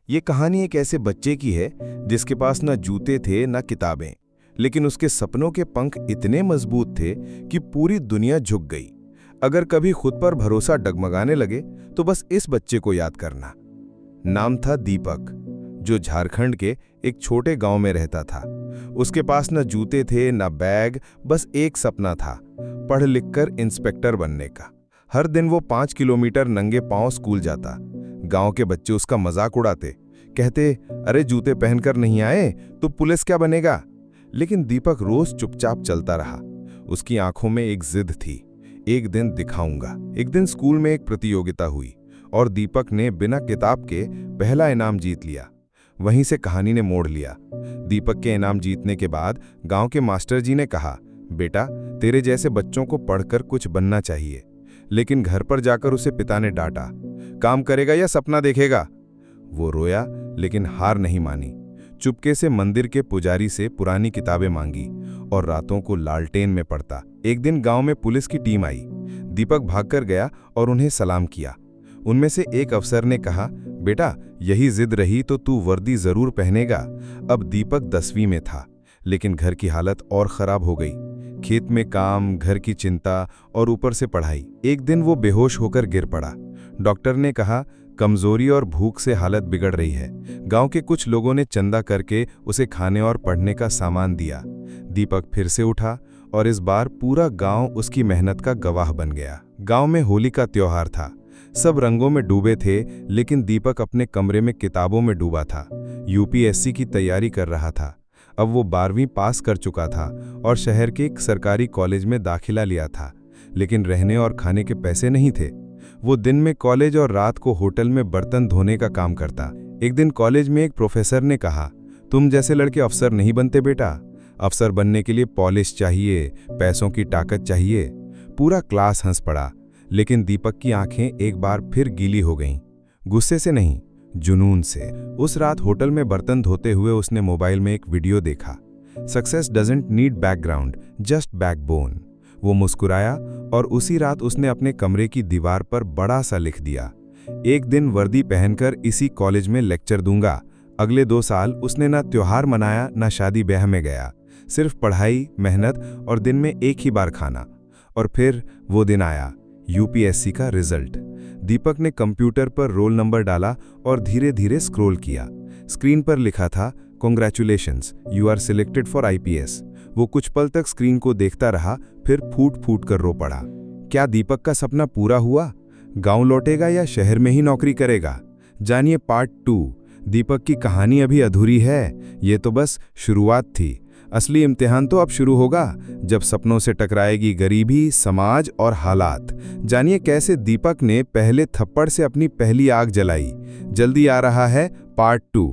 ये कहानी एक ऐसे बच्चे की है जिसके पास ना जूते थे ना किताबें, लेकिन उसके सपनों के पंख इतने मजबूत थे कि पूरी दुनिया झुक गई। अगर कभी खुद पर भरोसा डगमगाने लगे तो बस इस बच्चे को याद करना। नाम था दीपक, जो झारखंड के एक छोटे गांव में रहता था। उसके पास न जूते थे न बैग, बस एक सपना था, पढ़ लिखकर इंस्पेक्टर बनने का। हर दिन वो 5 किलोमीटर नंगे पांव स्कूल जाता। गांव के बच्चे उसका मजाक उड़ाते, कहते, अरे जूते पहनकर नहीं आए तो पुलिस क्या बनेगा। लेकिन दीपक रोज चुपचाप चलता रहा। उसकी आंखों में एक जिद थी, एक दिन दिखाऊंगा। एक दिन स्कूल में एक प्रतियोगिता हुई और दीपक ने बिना किताब के पहला इनाम जीत लिया। वहीं से कहानी ने मोड़ लिया। दीपक के इनाम जीतने के बाद गांव के मास्टर जी ने कहा, बेटा तेरे जैसे बच्चों को पढ़कर कुछ बनना चाहिए। लेकिन घर पर जाकर उसे पिता ने डांटा, काम करेगा या सपना देखेगा। वो रोया लेकिन हार नहीं मानी। चुपके से मंदिर के पुजारी से पुरानी किताबें मांगी और रातों को लालटेन में पढ़ता। एक दिन गांव में पुलिस की टीम आई। दीपक भागकर गया और उन्हें सलाम किया। उनमें से एक अफसर ने कहा, बेटा यही जिद रही तो तू वर्दी जरूर पहनेगा। अब दीपक 10वीं में था, लेकिन घर की हालत और खराब हो गई। खेत में काम, घर की चिंता और ऊपर से पढ़ाई। एक दिन वो बेहोश होकर गिर पड़ा। डॉक्टर ने कहा, कमजोरी और भूख से हालत बिगड़ रही है। गांव के कुछ लोगों ने चंदा करके उसे खाने और पढ़ने का सामान दिया। दीपक फिर से उठा और इस बार पूरा गांव उसकी मेहनत का गवाह बन गया। गांव में होली का त्योहार था। सब रंगों में डूबे थे, लेकिन दीपक अपने कमरे में किताबों में डूबा था। यूपीएससी की तैयारी कर रहा था। अब वो 12वीं पास कर चुका था और शहर के एक सरकारी कॉलेज में दाखिला लिया था, लेकिन रहने और खाने के पैसे नहीं थे। वो दिन में कॉलेज और रात को होटल में बर्तन धोने का काम करता। एक दिन कॉलेज में एक प्रोफेसर ने कहा, तुम जैसे लड़के अफसर नहीं बनते बेटा। अफसर बनने के लिए पॉलिश चाहिए, पैसों की ताकत चाहिए। पूरा क्लास हंस पड़ा, लेकिन दीपक की आंखें एक बार फिर गीली हो गईं। गुस्से से नहीं, जुनून से। उस रात होटल में बर्तन धोते हुए उसने मोबाइल में एक वीडियो देखा, success doesn't need background, just backbone. वो मुस्कुराया और उसी रात उसने अपने कमरे की दीवार पर बड़ा सा लिख दिया, एक दिन वर्दी पहनकर इसी कॉलेज में लेक्चर दूंगा। अगले 2 साल उसने ना त्योहार मनाया ना शादी ब्याह में गया, सिर्फ पढ़ाई, मेहनत और दिन में एक ही बार खाना। और फिर वो दिन आया, यूपीएससी का रिजल्ट। दीपक ने कंप्यूटर पर रोल नंबर डाला और धीरे धीरे स्क्रॉल किया। स्क्रीन पर लिखा था, congratulations, you are selected for IPS. वो कुछ पल तक स्क्रीन को देखता रहा, फिर फूट फूट कर रो पड़ा। क्या दीपक का सपना पूरा हुआ? गांव लौटेगा या शहर में ही नौकरी करेगा? जानिए पार्ट 2। दीपक की कहानी अभी अधूरी है, ये तो बस शुरुआत थी। असली इम्तिहान तो अब शुरू होगा, जब सपनों से टकराएगी गरीबी, समाज और हालात। जानिए कैसे दीपक ने पहले थप्पड़ से अपनी पहली आग जलाई। जल्दी आ रहा है पार्ट 2।